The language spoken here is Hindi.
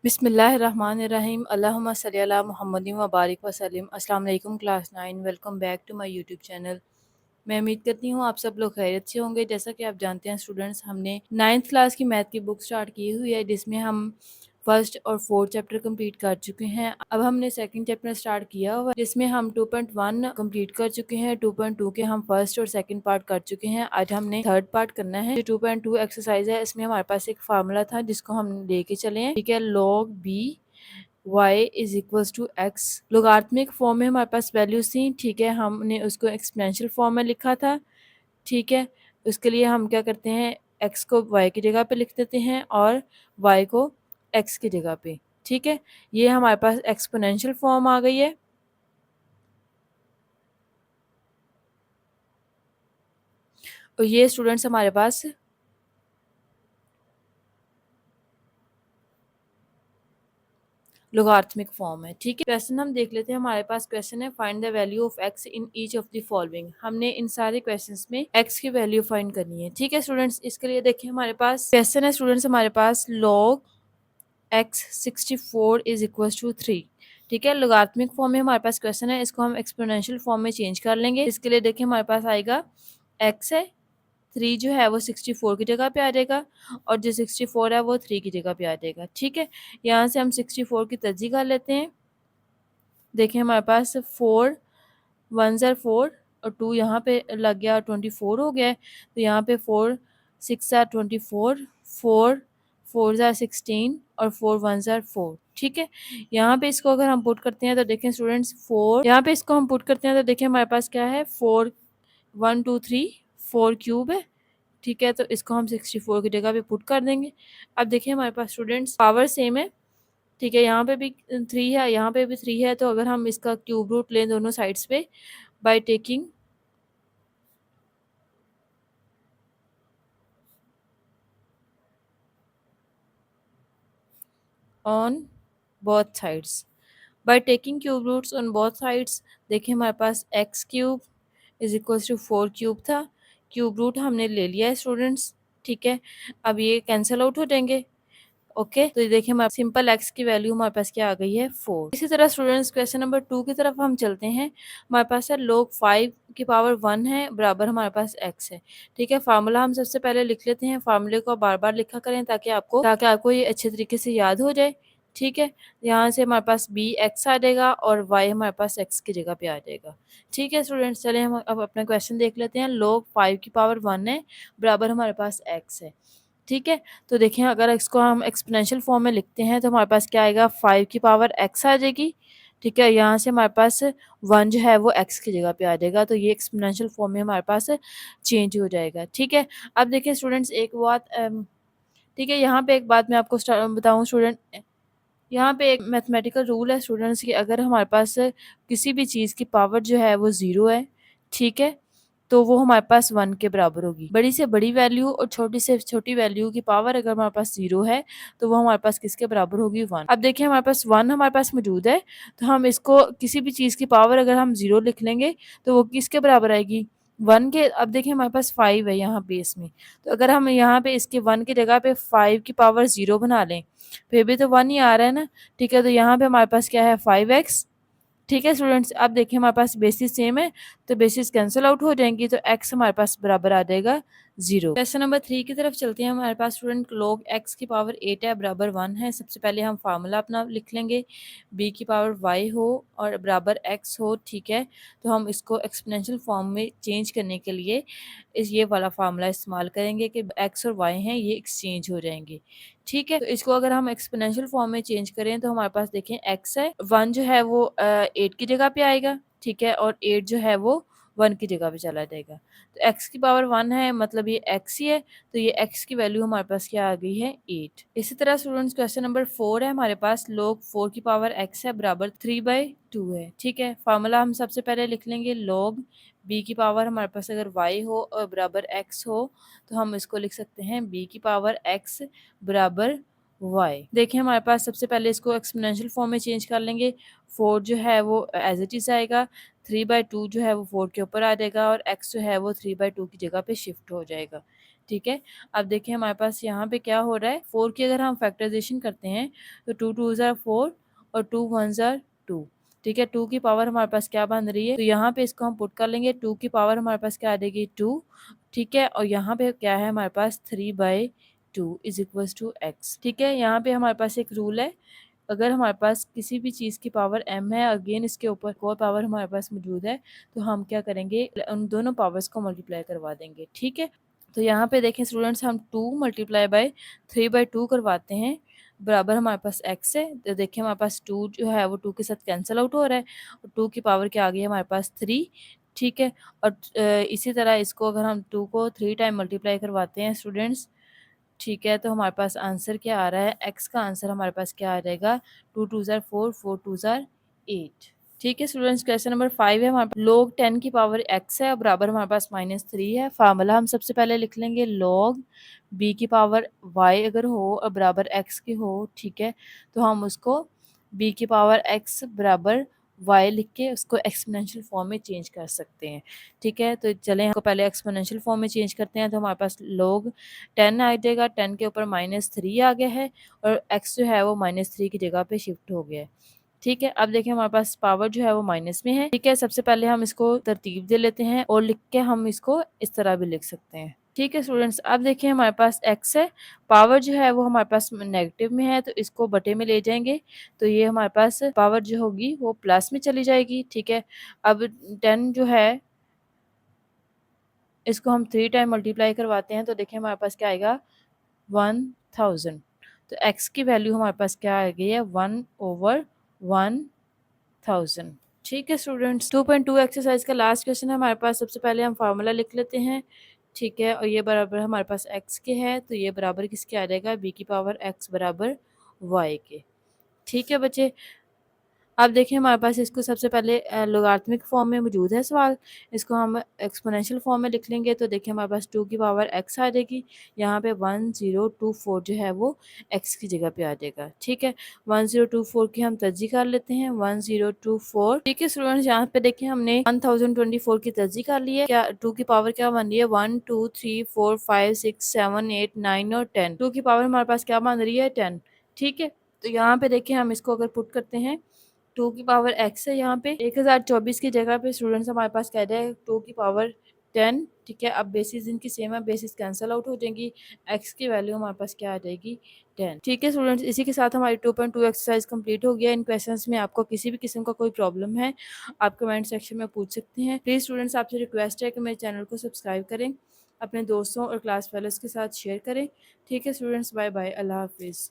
बिस्मिल्लाहिर्रहमानिर्रहीम अल्लाहुम्मा सल्ली अला मुहम्मदिन व बारिक वसल्लम। अस्सलाम वालेकुम class 9, welcome back to my YouTube channel. मैं उम्मीद करती हूँ आप सब लोग खैरियत से होंगे। जैसा कि आप जानते हैं स्टूडेंट्स, हमने 9th क्लास की मैथ की बुक स्टार्ट की हुई है, जिसमें हम फर्स्ट और फोर्थ चैप्टर कंप्लीट कर चुके हैं। अब हमने सेकंड चैप्टर स्टार्ट किया हुआ है, जिसमें हम 2.1 कंप्लीट कर चुके हैं। 2.2 के हम फर्स्ट और सेकंड पार्ट कर चुके हैं। आज हमने थर्ड पार्ट करना है। जो 2.2 एक्सरसाइज है, इसमें हमारे पास एक फार्मूला था जिसको हम लेके चले हैं। ठीक है, log b y is equals to x. Logarithmic form में हमारे पास वैल्यूज थी। ठीक है, हमने उसको एक्सपोनेंशियल फॉर्म में लिखा था। ठीक है, उसके लिए हम क्या करते हैं, x को y की जगह पे लिख देते हैं और y को x की जगह पे। ठीक है, ये हमारे पास एक्सपोनेंशियल फॉर्म आ गई है। और ये स्टूडेंट्स हमारे पास लोगार्थमिक फॉर्म है। ठीक है, क्वेश्चन हम देख लेते हैं। हमारे पास क्वेश्चन है, find the value of x in each of the following. हमने इन सारे क्वेश्चंस में x की वैल्यू फाइंड करनी है। ठीक है स्टूडेंट्स, इसके लिए देखिए हमारे पास क्वेश्चन है स्टूडेंट्स, हमारे पास log x 64 is equal to 3। ठीक है, लोगार्थमिक फॉर्म में हमारे पास क्वेश्चन है, इसको हम एक्सपोनेंशियल फॉर्म में चेंज कर लेंगे। इसके लिए देखिए हमारे पास आएगा x है, 3 जो है वो 64 की जगह पे आ जाएगा और जो 64 है वो 3 की जगह पे आ जाएगा। ठीक है, यहाँ से हम 64 की तर्जीह कर लेते हैं। देखिए हमारे पास 4 1 ज़र 4 और 2 यहाँ पे लग गया और 24 हो गया है। तो यहाँ पे 4 6 ज़र 24, 4 4 ज़र 16 और 4 1 ज़र 4। ठीक है, यहाँ पे इसको अगर हम पुट करते हैं तो देखें स्टूडेंट्स 4, यहाँ पे इसको हम पुट करते हैं तो देखिए हमारे पास क्या है, 4 1 2 3 4 क्यूब है। ठीक है, तो इसको हम 64 की जगह पे पुट कर देंगे। अब देखिए हमारे पास स्टूडेंट्स पावर सेम है। ठीक है, यहाँ पे भी 3 है, यहाँ पे भी 3 है, तो अगर हम इसका क्यूब रूट लें दोनों साइड्स पे by taking on both sides, by taking cube roots on both sides. देखिए हमारे पास x cube is equal to 4 cube था, क्यूब रूट हमने ले लिया है स्टूडेंट्स। ठीक है, अब ये कैंसिल आउट हो जाएंगे। ओके, तो ये देखिए हमारे सिंपल एक्स की वैल्यू हमारे पास क्या आ गई है, 4। इसी तरह स्टूडेंट्स क्वेश्चन नंबर 2 की तरफ हम चलते हैं। हमारे पास है log 5 की पावर 1 है बराबर हमारे पास x है। ठीक है, फार्मूला हम सबसे पहले लिख लेते हैं। फार्मूले को बार बार लिखा करें ताकि आपको ये अच्छे तरीके से याद हो जाए। ठीक है, यहाँ से हमारे पास बी एक्स आ जाएगा और y हमारे पास x की जगह पे आ जाएगा। ठीक है स्टूडेंट्स, चले हम अब अपना क्वेश्चन देख लेते हैं। log 5 की पावर 1 है बराबर हमारे पास x है। ठीक है, तो देखें अगर इसको हम एक्सपोनेंशियल फॉर्म में लिखते हैं तो हमारे पास क्या आएगा, 5 की पावर x आ जाएगी। ठीक है, यहाँ से हमारे पास 1 जो है वो x की जगह पे आ जाएगा, तो ये एक्सपोनेंशियल फॉर्म में हमारे पास चेंज हो जाएगा। ठीक है, अब देखिए स्टूडेंट्स एक बात, ठीक है, यहाँ पे एक बात मैं आपको बताऊँ स्टूडेंट, यहाँ पे एक मैथमेटिकल रूल है स्टूडेंट्स कि अगर हमारे पास किसी भी चीज़ की पावर जो है वो ज़ीरो है, ठीक है, तो वो हमारे पास 1 के बराबर होगी। बड़ी से बड़ी वैल्यू और छोटी से छोटी वैल्यू की पावर अगर हमारे पास 0 है तो वो हमारे पास किसके बराबर होगी, 1। अब देखिए हमारे पास 1 हमारे पास मौजूद है, तो हम इसको किसी भी चीज़ की पावर अगर हम 0 लिख लेंगे तो वो किसके बराबर आएगी, 1 के। अब देखिए हमारे पास 5 है यहाँ पे इसमें, तो अगर हम यहाँ पे इसके 1 की जगह पे 5 की पावर 0 बना लें फिर भी तो 1 ही आ रहा है ना। ठीक है, तो यहाँ पे हमारे पास क्या है, 5x। ठीक है स्टूडेंट्स, अब देखिए हमारे पास बेसिस सेम है तो बेसिस कैंसिल आउट हो जाएंगी, तो x हमारे पास बराबर आ जाएगा 0। क्वेश्चन नंबर 3 की तरफ चलते हैं। हमारे पास स्टूडेंट log x की पावर 8 है बराबर 1 है। सबसे पहले हम फार्मूला अपना लिख लेंगे, b की पावर y हो और बराबर x हो। ठीक है, तो हम इसको एक्सपोनेंशियल फॉर्म में चेंज करने के लिए ये वाला फार्मूला इस्तेमाल करेंगे कि x और y हैं ये एक्सचेंज हो जाएंगे। ठीक है, तो इसको अगर हम एक्सपोनेंशियल फॉर्म में चेंज करें तो हमारे पास देखें x है, 1 जो है वो 8 की जगह पे आएगा। ठीक है, और 8 जो है वो 1 की जगह पे चला जाएगा, तो x की पावर 1 है मतलब ये x ही है, तो ये x की वैल्यू हमारे पास क्या आ गई है, 8। इसी तरह स्टूडेंट्स क्वेश्चन नंबर 4 है हमारे पास, log 4 की पावर x है बराबर 3/2 है। ठीक है, फार्मूला हम सबसे पहले लिख लेंगे, log b की पावर हमारे पास अगर y हो और बराबर x हो तो हम इसको लिख सकते हैं b की पावर x बराबर वाई। देखिए हमारे पास सबसे पहले इसको एक्सपोनेंशियल फॉर्म में चेंज कर लेंगे। 4 जो है वो एज इट इज़ आएगा, 3/2 जो है वो 4 के ऊपर आ जाएगा और x जो है वो 3/2 की जगह पे शिफ्ट हो जाएगा। ठीक है, अब देखिए हमारे पास यहाँ पे क्या हो रहा है, 4 की अगर हम फैक्टराइजेशन करते हैं तो 2 2 ज़ार 4 और 2 1 ज़ार 2। ठीक है, 2 की पावर हमारे पास क्या बन रही है, तो यहाँ पे इसको हम पुट कर लेंगे। 2 की पावर हमारे पास क्या आ जाएगी 2। ठीक है, और यहाँ पे क्या है हमारे पास 3/2 इज इक्वल्स टू एक्स। ठीक है, यहाँ पे हमारे पास एक रूल है, अगर हमारे पास किसी भी चीज़ की पावर m है, अगेन इसके ऊपर कोई पावर हमारे पास मौजूद है, तो हम क्या करेंगे, उन दोनों पावर्स को मल्टीप्लाई करवा देंगे। ठीक है, तो यहाँ पे देखें स्टूडेंट्स, हम 2 मल्टीप्लाई बाय 3/2 करवाते हैं, बराबर हमारे पास x है। तो देखिए हमारे पास 2 जो है वो 2 के साथ कैंसिल आउट हो रहा है और 2 की पावर क्या आ गई है हमारे पास 3। ठीक है, और इसी तरह इसको अगर हम 2 को 3 टाइम मल्टीप्लाई करवाते हैं स्टूडेंट्स, ठीक है, तो हमारे पास आंसर क्या आ रहा है, x का आंसर हमारे पास क्या आ जाएगा, 2 2 ज़ार 4 4 2 ज़ार 8। ठीक है स्टूडेंट्स, क्वेश्चन नंबर 5 है हमारे पास, log 10 की पावर x है और बराबर हमारे पास -3 है। फार्मूला हम सबसे पहले लिख लेंगे, log b की पावर y अगर हो और बराबर x की हो, ठीक है, तो हम उसको b की पावर x बराबर y लिख के उसको एक्सपोनेंशियल फॉर्म में चेंज कर सकते हैं। ठीक है, तो चलें हमको पहले एक्सपोनेंशियल फॉर्म में चेंज करते हैं। तो हमारे पास log 10 आ जाएगा, 10 के ऊपर -3 आ गया है और x जो है वो -3 की जगह पे शिफ्ट हो गया है। ठीक है, अब देखिए हमारे पास पावर जो है वो माइनस में है। ठीक है, सबसे पहले हम इसको तरतीब दे लेते हैं और लिख के हम इसको इस तरह भी लिख सकते हैं। ठीक है स्टूडेंट्स, अब देखिए हमारे पास x है, पावर जो है वो हमारे पास नेगेटिव में है, तो इसको बटे में ले जाएंगे, तो ये हमारे पास पावर जो होगी वो प्लस में चली जाएगी। ठीक है, अब 10 जो है इसको हम 3 टाइम मल्टीप्लाई करवाते हैं, तो देखिए हमारे पास क्या आएगा 1000। तो x की वैल्यू हमारे पास क्या आ गई है 1/1000। ठीक है स्टूडेंट्स, 2.2 एक्सरसाइज का लास्ट क्वेश्चन है हमारे पास। सबसे पहले हम फार्मूला लिख लेते हैं। ठीक है, और ये बराबर हमारे पास x के है, तो ये बराबर किसके आ जाएगा, b की पावर x बराबर y के। ठीक है बच्चे, अब देखिए हमारे पास इसको सबसे पहले लोगारिथमिक फॉर्म में मौजूद है सवाल, इसको हम एक्सपोनेंशियल फॉर्म में लिख लेंगे। तो देखिए हमारे पास 2 की पावर x आ जाएगी, यहाँ पे 1024 जो है वो x की जगह पे आ जाएगा। ठीक है, 1024 की हम तर्जी कर लेते हैं, 1024। ठीक है स्टूडेंट्स, यहाँ पे देखिए हमने 1024 की तर्जी कर ली है। क्या 2 की पावर क्या बन रही है, 1 2 3 4 5 6 7 8 9 और 10। 2 की पावर हमारे पास क्या बन रही है 10। ठीक है, तो यहाँ पे देखिए हम इसको अगर पुट करते हैं, 2 की पावर x है, यहाँ पे 1024 की जगह पे स्टूडेंट्स हमारे पास कह रहे हैं 2 की पावर 10। ठीक है, अब बेसिस इनकी सेम है, बेसिस कैंसिल आउट हो जाएंगी, x की वैल्यू हमारे पास क्या आ जाएगी 10। ठीक है स्टूडेंट्स, इसी के साथ हमारी 2.2 एक्सरसाइज कंप्लीट हो गया। इन क्वेश्चंस में आपको किसी भी किस्म का कोई प्रॉब्लम है, आप कमेंट सेक्शन में पूछ सकते हैं। प्लीज़ स्टूडेंट्स, आपसे रिक्वेस्ट है कि मेरे चैनल को सब्सक्राइब करें, अपने दोस्तों और क्लास फेलोज के साथ शेयर करें। ठीक है स्टूडेंट्स, बाय बाय, अल्लाह हाफिज़।